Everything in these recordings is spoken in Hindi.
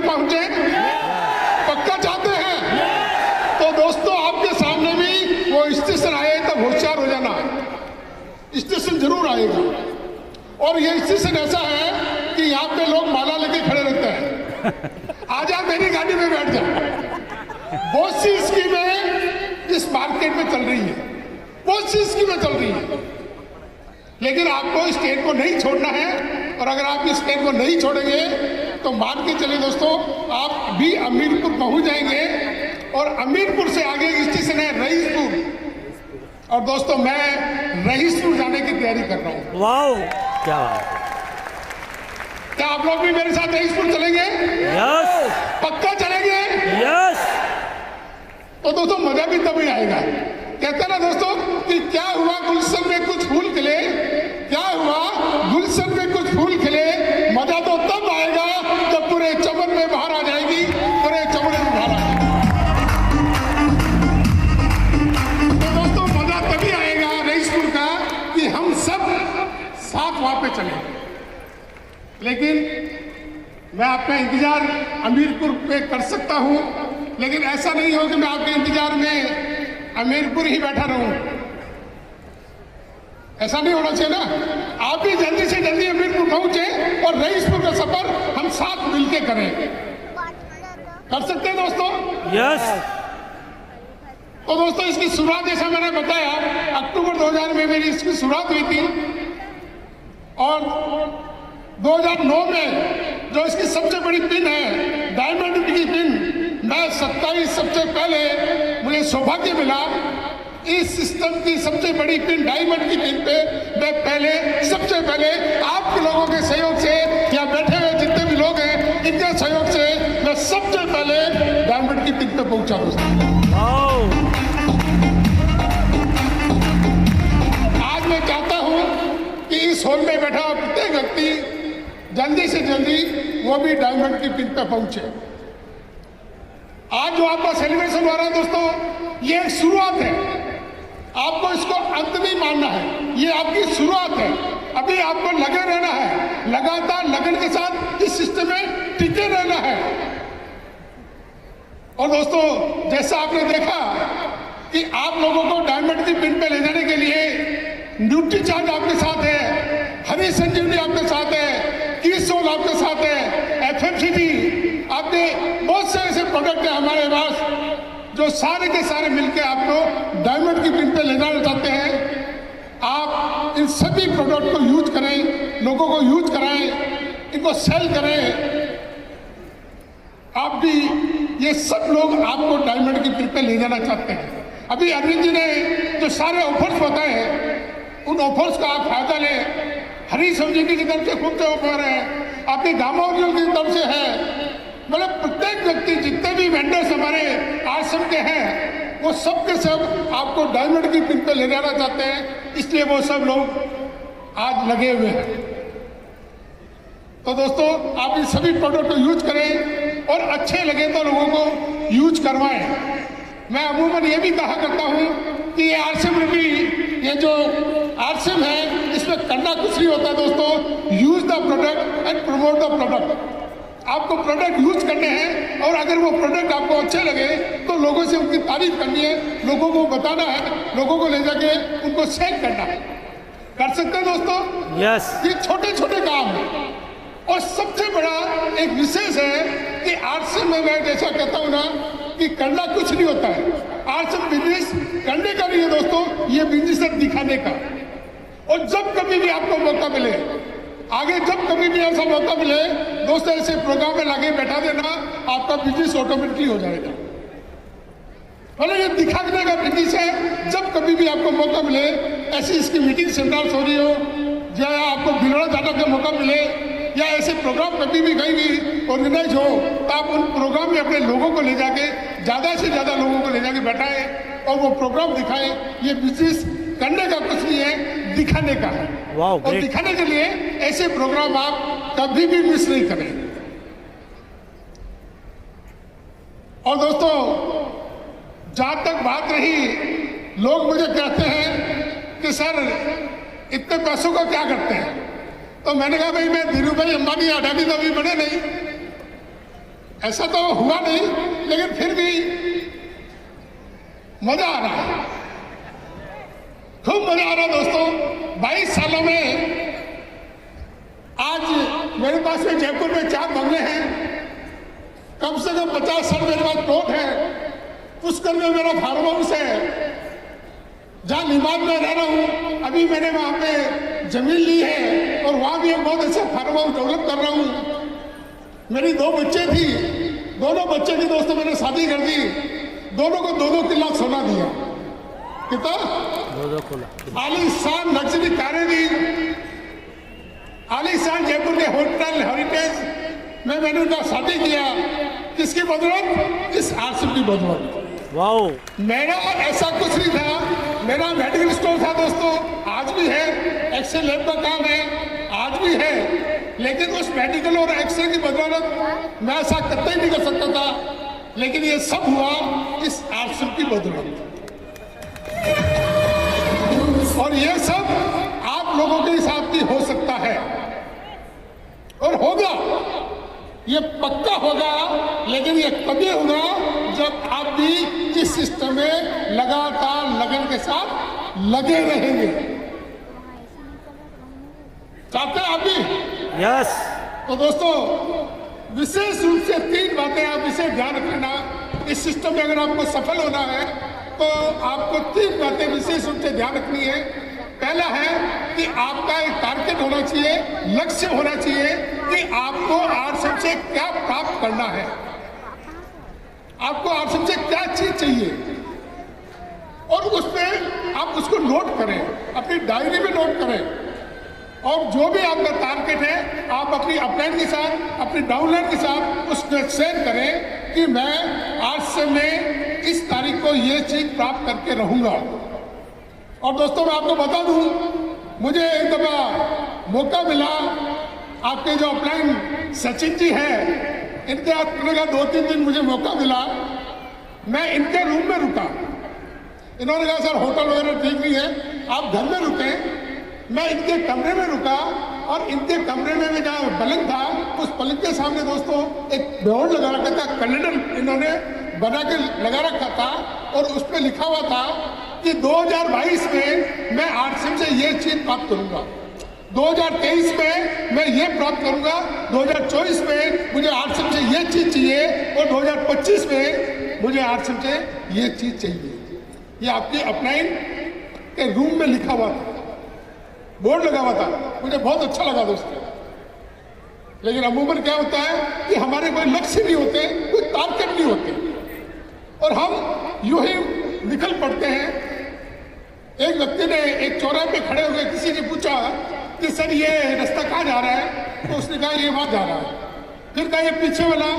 पहुंचे? पक्का चाहते हैं? तो दोस्तों आपके सामने भी वो स्टेशन आए तब होशियार हो जाना। स्टेशन जरूर आएगा और ये स्टेशन ऐसा है कि यहाँ पे लोग माला लेके खड़े रहते हैं। आजा मेरी गाड़ी में बैठ जा। बहुत सी स्कीमें इस मार्केट में चल रही है, बहुत सी स्कीमें चल रही है, लेकिन आपको स्टेट को नहीं छोड़ना है। और अगर आप इस स्टेट को नहीं छोड़ेंगे तो मान के चलिए दोस्तों, आप भी अमीरपुर पहुंच जाएंगे। और अमीरपुर से आगे स्टेशन है रईसपुर। और दोस्तों मैं रईसपुर जाने की तैयारी कर रहा हूं। वाओ, क्या बात है। क्या आप लोग भी मेरे साथ रईसपुर चलेंगे? यस। पक्का चलेंगे? यस। तो दोस्तों मजा भी तभी आएगा। कहते हैं ना दोस्तों कि क्या हुआ गुलशन में कुछ फूल खिले, क्या हुआ गुलशन में कुछ फूल खिले, मजा तो तब आएगा जब पूरे चमन में बाहर आ जाएगी, पूरे चमन में बाहर आ जाएगी। तो दोस्तों मजा तभी आएगा रईसपुर का कि हम सब साथ वहां पे चले। लेकिन मैं आपका इंतजार अमीरपुर पे कर सकता हूं, लेकिन ऐसा नहीं हो कि मैं आपके इंतजार में अमीरपुर ही बैठा रहूं। ऐसा नहीं होना चाहिए ना। आप भी जल्दी से जल्दी अमीरपुर पहुंचे और रईसपुर का सफर हम साथ मिलके करें। कर सकते हैं दोस्तों? यस। तो दोस्तों इसकी शुरुआत जैसा मैंने बताया अक्टूबर 2000 में मेरी इसकी शुरुआत हुई थी और 2009 में जो इसकी सबसे बड़ी पिन है डायमंड की पिन, मैं 27 सबसे पहले मुझे सौभाग्य मिला इस सिस्टम की सबसे बड़ी पिन डायमंड की पिन पे मैं पहले सबसे पहले आप लोगों के सहयोग से या बैठे हुए जितने भी लोग हैं इनके सहयोग से मैं सबसे पहले डायमंड की पिन पे पहुंचा हूं। आज मैं चाहता हूं कि इस हॉल में बैठा प्रत्येक व्यक्ति जल्दी से जल्दी वो भी डायमंड की पिन पे पहुंचे। आज जो आपका सेलिब्रेशन हो रहा है दोस्तों, ये एक शुरुआत है। आपको इसको अंत नहीं मानना है, ये आपकी शुरुआत है। अभी आपको लगे रहना है, लगातार लगन के साथ इस सिस्टम में टिके रहना है। और दोस्तों जैसा आपने देखा कि आप लोगों को डायमंड की पिन पे ले जाने के लिए न्यूट्री चार्ज आपके साथ है, हरी संजीवनी आपके साथ है, कीसोल आपके साथ है, एफएमसीजी, आपने बहुत से ऐसे प्रोडक्ट है हमारे पास जो सारे के सारे मिलकर आपको डायमंड की पिन पे ले जाना चाहते हैं। आप इन सभी प्रोडक्ट को यूज करें, लोगों को यूज कराएं, इनको सेल करें। आप भी ये सब लोग आपको डायमंड की पिन पे ले जाना चाहते हैं। अभी अरविंद जी ने जो सारे ऑफर्स बताए हैं उन ऑफर्स का आप फायदा लें। हरी संजीवनी की तरफ से खूब से ऑफर है, आपके गामावलियों की तरफ से है। मतलब प्रत्येक व्यक्ति जितने भी वेंडर्स हमारे आश्रम के हैं वो सब के सब आपको डायमंड की पिन पे ले जाना चाहते हैं, इसलिए वो सब लोग आज लगे हुए हैं। तो दोस्तों आप इन सभी प्रोडक्ट को यूज करें और अच्छे लगे तो लोगों को यूज करवाएं। मैं अमूमन ये भी कहा करता हूँ कि ये आरसीएम में भी ये जो आरसीएम है इसमें करना कुछ नहीं होता दोस्तों, use the product and promote the product. आपको प्रोडक्ट यूज करने हैं और अगर वो प्रोडक्ट आपको अच्छे लगे तो लोगों से उनकी तारीफ करनी है, लोगों को बताना है, लोगों को ले जाके उनको सेल करना है। कर सकते हैं दोस्तों? यस। ये छोटे छोटे काम है और सबसे बड़ा एक विशेष है कि आरसीएम में मैं जैसा कहता हूँ ना कि करना कुछ नहीं होता है। आरसीएम बिजनेस करने का नहीं है दोस्तों, ये बिजनेस है दिखाने का। और जब कभी भी आपको मौका मिले, आगे जब कभी भी ऐसा मौका मिले दोस्तों, ऐसे प्रोग्राम में लाके बैठा देना, आपका बिजनेस ऑटोमेटिकली हो जाएगा। मतलब ये दिखाने का बिजनेस है। जब कभी भी आपको मौका मिले, ऐसी इसकी मीटिंग सेमिनार्स हो रही हो या आपको भिलवाड़ा जाने का मौका मिले या ऐसे प्रोग्राम कभी भी कहीं भी ऑर्गेनाइज हो तो आप उन प्रोग्राम में अपने लोगों को ले जाके ज़्यादा से ज़्यादा लोगों को ले जाके बैठाएं और वो प्रोग्राम दिखाएं। ये बिजनेस करने का कुछ नहीं है, दिखाने का है। और दिखाने के लिए ऐसे प्रोग्राम आप कभी भी मिस नहीं करें। और दोस्तों जहां तक बात रही, लोग मुझे कहते हैं कि सर इतने पैसों का क्या करते हैं, तो मैंने कहा भाई मैं धीरू भाई अंबानी अडानी तो अभी बने नहीं, ऐसा तो हुआ नहीं, लेकिन फिर भी मजा आ रहा है, खूब मजा आ रहा है दोस्तों। 22 सालों में आज मेरे पास में जयपुर में 4 बंगले हैं, कम से कम 50 साल मेरे पास प्लॉट है, पुष्कर में मेरा फार्म हाउस है, जहाँ निमाद में रह रहा हूँ। अभी मैंने वहाँ पे जमीन ली है और वहाँ भी एक बहुत अच्छा फार्म हाउस डेवलप कर रहा हूँ। मेरी 2 बच्चे थी, दोनों बच्चे की दोस्तों मैंने शादी कर दी, दोनों को 2-2 किला सोना दिया। कितना? 2-2 किला। आलीशान लग्जरी कारें दी, आलीशान जयपुर के होटल हेरिटेज में मैंने उनका शादी किया। किसकी बदौलत? इस आरसीएम की बदौलत। वाओ। मेरा ऐसा कुछ नहीं था, मेरा मेडिकल स्टोर था दोस्तों, आज भी है, एक्सरे लैब का काम है, आज भी है, लेकिन उस मेडिकल और एक्सरे की बदौलत मैं ऐसा कतई नहीं कर सकता था, लेकिन ये सब हुआ इस आरसीएम की बदौलत। और ये सब आप लोगों के हिसाब की हो सकता है और होगा, ये पक्का होगा, लेकिन ये कभी होगा जब आप भी इस सिस्टम में लगातार लगन के साथ लगे रहेंगे। चाहते हैं आप भी? यस। तो दोस्तों विशेष रूप से 3 बातें आप इसे ध्यान रखना। इस सिस्टम में अगर आपको सफल होना है तो आपको 3 बातें विशेष रूप से ध्यान रखनी है। पहला है कि आपका एक टारगेट होना चाहिए, लक्ष्य होना चाहिए कि आपको आरसीएम से क्या प्राप्त करना है, आपको आरसीएम से क्या चीज चाहिए, और उसमें आप उसको नोट करें, अपनी डायरी में नोट करें। और जो भी आपका टारगेट है आप अपनी अपलाइन के साथ, अपनी डाउनलाइन के साथ उसमें शेयर करें कि मैं आज से मैं इस तारीख को ये चीज प्राप्त करके रहूंगा। और दोस्तों मैं आपको बता दूं, मुझे एक दफा मौका मिला, आपके जो अपलाइन सचिन जी हैं, इनके आने का 2-3 दिन मुझे मौका मिला, मैं इनके रूम में रुका। इन्होंने कहा सर होटल वगैरह ठीक नहीं है, आप घर में रुके। मैं इनके कमरे में रुका और इनके कमरे में भी जहाँ पलंग था, उस पलंग के सामने दोस्तों एक बोर्ड लगा रखा था, कैलेंडर इन्होंने बना के लगा रखा था और उस पर लिखा हुआ था कि 2022 में मैं आरसीएम से ये चीज प्राप्त करूंगा, 2023 में मैं ये प्राप्त करूंगा, 2024 में मुझे आरसीएम से ये चीज चाहिए और 2025 में मुझे आरसीएम से ये चीज चाहिए। ये आपकी अपलाइन के रूम में लिखा हुआ था, बोर्ड लगा हुआ था, मुझे बहुत अच्छा लगा दोस्तों। लेकिन अमूमन क्या होता है कि हमारे कोई लक्ष्य नहीं होते, कोई टारगेट नहीं होते और हम यूं ही निकल पड़ते हैं। एक व्यक्ति ने एक चौराहे पे खड़े होकर किसी ने पूछा कि सर ये रास्ता कहाँ जा रहा है, तो उसने कहा ये वहां जा रहा है। फिर कहा ये पीछे वाला,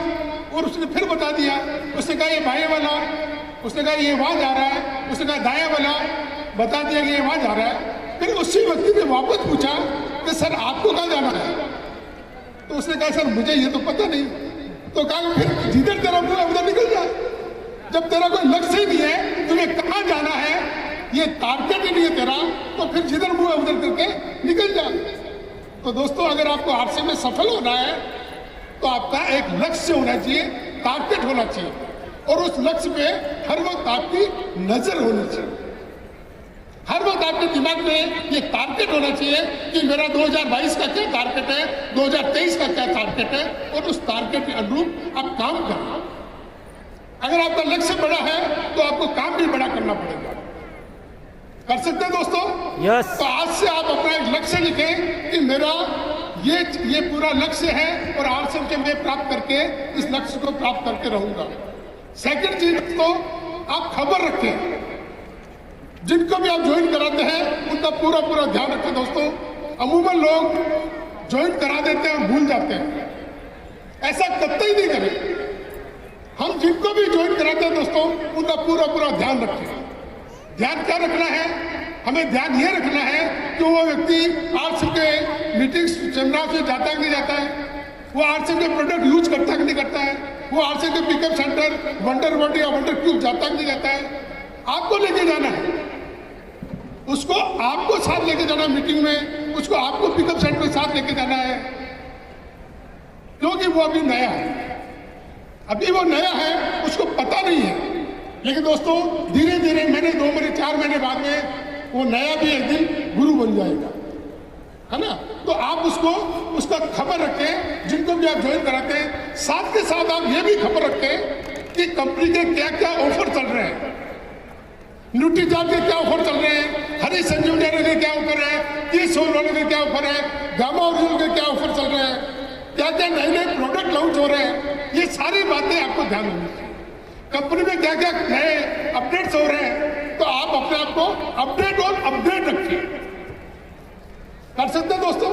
और उसने फिर बता दिया। उसने कहा ये बाएं वाला, उसने कहा ये वहां जा रहा है, उसने कहा दाएं वाला, बता दिया कि ये वहां जा रहा है। फिर उसी व्यक्ति ने वापस पूछा कि सर आपको कहाँ जाना है, तो उसने कहा सर मुझे ये तो पता नहीं। तो कहा फिर जिधर तेरा मुंह है उधर निकल जा, जब तेरा कोई लक्ष्य ही नहीं है, तुम्हें कहाँ जाना है, ये टारगेट ही नहीं है तेरा, तो फिर जिधर मुंह है उधर करके निकल जा। तो दोस्तों अगर आपको आरसीएम में सफल होना है तो आपका एक लक्ष्य होना चाहिए, टारगेट होना चाहिए, और उस लक्ष्य पे हर वक्त आपकी नजर होनी चाहिए। हर वक्त आपके दिमाग में ये टारगेट होना चाहिए कि मेरा 2022 का क्या टारगेट है, 2023 का क्या टारगेट है, और उस टारगेट के अनुरूप आप काम करें। अगर आपका लक्ष्य बड़ा है तो आपको काम भी बड़ा करना पड़ेगा। कर सकते हैं दोस्तों? यस। तो आज से आप अपना एक लक्ष्य लिखें कि मेरा ये पूरा लक्ष्य है और आरसीएम से मैं प्राप्त करके इस लक्ष्य को प्राप्त करके रहूंगा। सेकंड चीज तो आप खबर रखें, जिनको भी आप ज्वाइन कराते हैं उनका पूरा ध्यान रखें दोस्तों। अमूमन लोग ज्वाइन करा देते हैं और भूल जाते हैं, ऐसा कतई नहीं करें। हम जिनको भी ज्वाइन कराते हैं दोस्तों उनका पूरा ध्यान रखें। ध्यान क्या रखना है? हमें ध्यान ये रखना है कि वो व्यक्ति आरसीएम के मीटिंग्स सेमिनार से जाता है कि नहीं जाता है, वो आरसीएम के प्रोडक्ट यूज करता है कि नहीं करता है, वो आरसीएम के पिकअप सेंटर वंडर वर्ड या वंडर क्यूब जाता है कि नहीं जाता है। आपको लेके जाना है, उसको आपको साथ लेके जाना है मीटिंग में, उसको आपको पिकअप सेंटर में साथ लेके जाना है, क्योंकि वो अभी नया है। अभी वो नया है, उसको पता नहीं है, लेकिन दोस्तों धीरे धीरे 4 महीने बाद में वो नया भी एक दिन गुरु बन जाएगा, है ना। तो आप उसका खबर रखें, जिनको भी आप ज्वाइन कराते हैं। साथ के साथ आप ये भी खबर रखें कि कंपनी के क्या क्या ऑफर चल रहे हैं, न्यूट्रीचार्ज के क्या ऑफर चल रहे हैं, हरी संजीवनी के क्या ऑफर है, किस होल के क्या ऑफर है, गामा ओरिजिनल के क्या ऑफर चल रहे हैं, क्या क्या नए नए प्रोडक्ट लॉन्च हो रहे हैं, ये सारी बातें आपको ध्यान रखनी चाहिए। कंपनी में क्या क्या नए अपडेट्स हो रहे हैं, तो आप अपने आप को अपडेट और अपडेट रखिए। कर सकते हैं दोस्तों?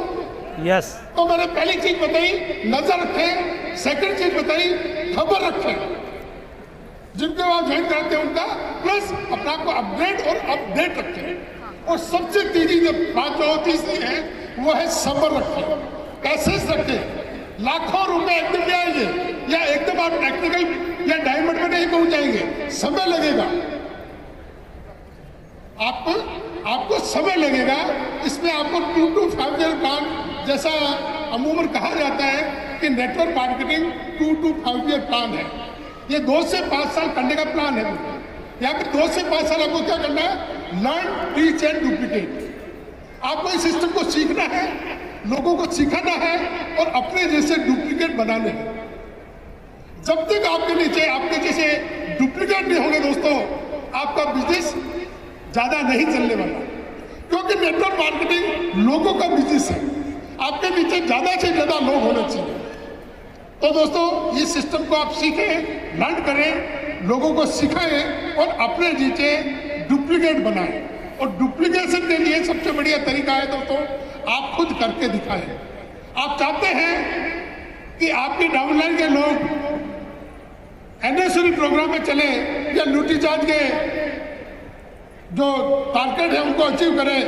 यस। तो मैंने पहली चीज बताई, नजर रखें। सेकंड चीज बताई, खबर रखें, जिनको आप ज्वाइन करते हैं उनका, प्लस अपने आप को अपडेट और अपडेट रखें। और सबसे तीसरी बात जो तीसरी है वो है सब्र रखें, पैसेंस रखें। लाखों रुपए एकदम नहीं आएंगे, या एकदम आप टेक्निकल या डायमंड में नहीं पहुंच जाएंगे, समय लगेगा। आपको समय लगेगा। इसमें आपको 2 to 5 ईयर प्लान, जैसा अमूमन कहा जाता है कि network marketing 2 to 5 year plan है। ये 2 से 5 साल करने का प्लान है। यहाँ पे 2 से 5 साल आपको क्या करना है? Learn, teach and duplicate. आपको इस सिस्टम को सीखना है, लोगों को सिखाना है और अपने जैसे डुप्लीकेट बनाने हैं। जब तक आपके जैसे डुप्लीकेट नहीं होंगे दोस्तों, आपका बिजनेस ज्यादा नहीं चलने वाला, क्योंकि नेटवर्क मार्केटिंग लोगों का बिजनेस है। आपके नीचे ज्यादा से ज्यादा लोग होने चाहिए। तो दोस्तों इस सिस्टम को आप सीखें, लर्न करें, लोगों को सिखाएं और अपने नीचे डुप्लीकेट बनाएं। और डुप्लीकेशन के लिए सबसे बढ़िया तरीका है दोस्तों, आप खुद करके दिखाएं। आप चाहते हैं कि आपके डाउनलाइन के लोग एनएसयूरी प्रोग्राम में चले या न्यूट्रीचार्ज के जो टारगेट है उनको अचीव करें,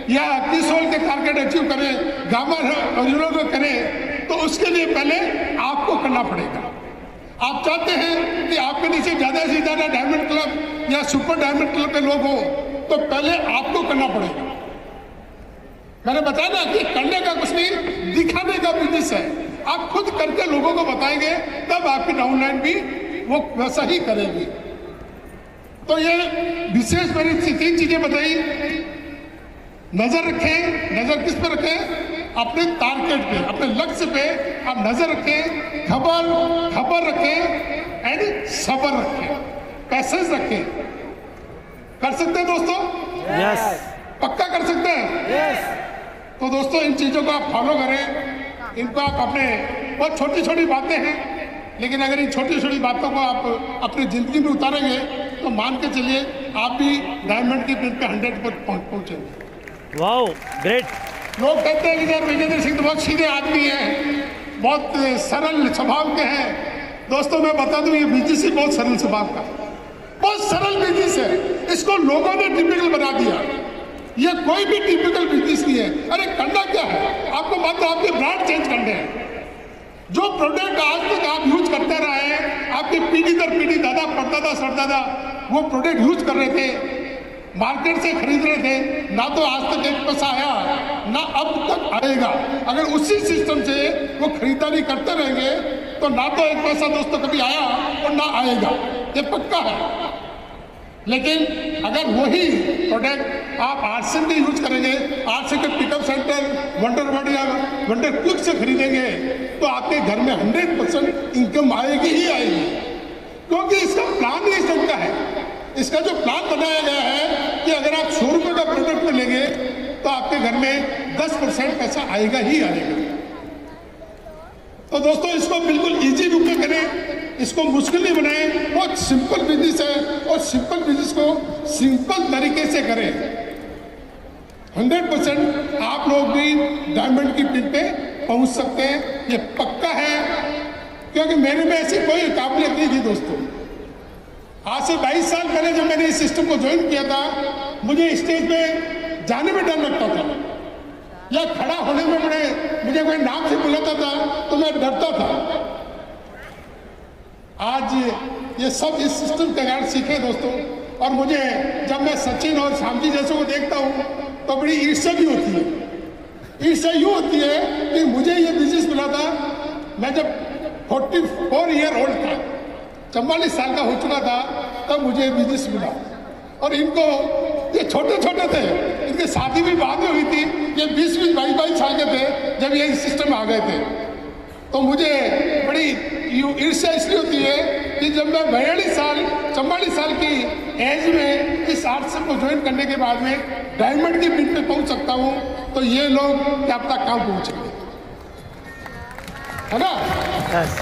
या किसोल के टारगेट अचीव करें, गामा ओरिजिनल को करें, तो उसके लिए पहले आपको करना पड़ेगा। आप चाहते हैं कि आपके नीचे ज्यादा से ज्यादा डायमंड क्लब या सुपर डायमंड क्लब के लोग हो, तो पहले आपको करना पड़ेगा। मैंने बताया ना कि करने का कुछ नहीं, दिखाने का बिजनेस है। आप खुद करके लोगों को बताएंगे, तब आपकी डाउनलाइन भी वो वैसा ही करेगी। तो ये विशेष मैंने 3 चीजें बताई। नजर रखें। नजर किस पे रखें? अपने टारगेट पे, अपने लक्ष्य पे आप नजर रखें। खबर रखें एंड सब्र रखें, पैसेंस रखें। कर सकते हैं दोस्तों? यस। पक्का कर सकते हैं? यस। तो दोस्तों इन चीजों को आप फॉलो करें। इनको आप अपने, बहुत छोटी छोटी बातें हैं, लेकिन अगर इन छोटी छोटी बातों को आप अपनी जिंदगी में उतारेंगे तो मान के चलिए आप भी डायमंड की पिन पे 100 पर पहुंचेंगे। Wow, great. लोग कहते हैं कि यार विजेंद्र सिंह तो बहुत सीधे आदमी हैं, बहुत सरल स्वभाव के हैं। दोस्तों मैं बता दूं, ये बिजनेस ही बहुत सरल स्वभाव का, बहुत सरल बिजनेस है। इसको लोगों ने टिपिकल बना दिया। ये कोई भी टिपिकल बिजनेस नहीं है। अरे करना क्या है? आपको मात्र आपके ब्रांड चेंज करने हैं। जो प्रोडक्ट आज तक आप यूज करते रहे हैं, आपकी पीढ़ी दर पीढ़ी, दादा परदादा सरदादा वो प्रोडक्ट यूज कर रहे थे, मार्केट से खरीद रहे थे, ना तो आज तक एक पैसा आया, ना अब तक आएगा। अगर उसी सिस्टम से वो खरीदारी करते रहेंगे तो ना तो एक पैसा दोस्तों कभी आया और ना आएगा, ये पक्का है। लेकिन अगर वही प्रोडक्ट आप आरसी के यूज करेंगे, आरसी के पिकअप सेंटर, वंडर वर्ड या वंडर क्विक से खरीदेंगे, तो आपके घर में 100% इनकम आएगी ही आएगी, क्योंकि इसका प्लान ही इस ढंग का है। इसका जो प्लान बनाया गया है कि अगर आप 100 रुपये का प्रोडक्ट में लेंगे तो आपके घर में 10% पैसा आएगा ही आएगा। तो दोस्तों इसको बिल्कुल इजी रूप में करें, इसको मुश्किल नहीं बनाएं। बहुत सिंपल बिजनेस है और सिंपल बिजनेस को सिंपल तरीके से करें। 100% आप लोग भी डायमंड की पिन पे पहुंच सकते हैं, ये पक्का है। क्योंकि मेरे में ऐसी कोई काबिलियत नहीं थी दोस्तों। आज से 22 साल पहले जब मैंने इस सिस्टम को ज्वाइन किया था, मुझे स्टेज पे जाने में डर लगता था, या खड़ा होने में मुझे कोई नाम से बुलाता था तो मैं डरता था। आज ये सब इस सिस्टम के कारण सीखे दोस्तों। और मुझे जब मैं सचिन और श्यामजी जैसे को देखता हूँ तो बड़ी ईर्ष्या भी होती है। ईर्ष्या यूँ होती है कि मुझे ये बिजनेस मिला था मैं जब 44 ईयर ओल्ड था। 44 साल का हो चुका था तब मुझे बिजनेस मिला। और इनको, ये छोटे छोटे थे, इनकी शादी भी बाद में हुई थी, ये 20-20, 22-22 साल के थे जब ये सिस्टम में आ गए थे। तो मुझे बड़ी ईर्ष्या इसलिए होती है कि जब मैं 44 साल की एज में इस आर्ट्स को ज्वाइन करने के बाद में डायमंड की पिन पे पहुंच सकता हूं, तो ये लोग क्या पता कहाँ पहुंचेंगे, है ना। यस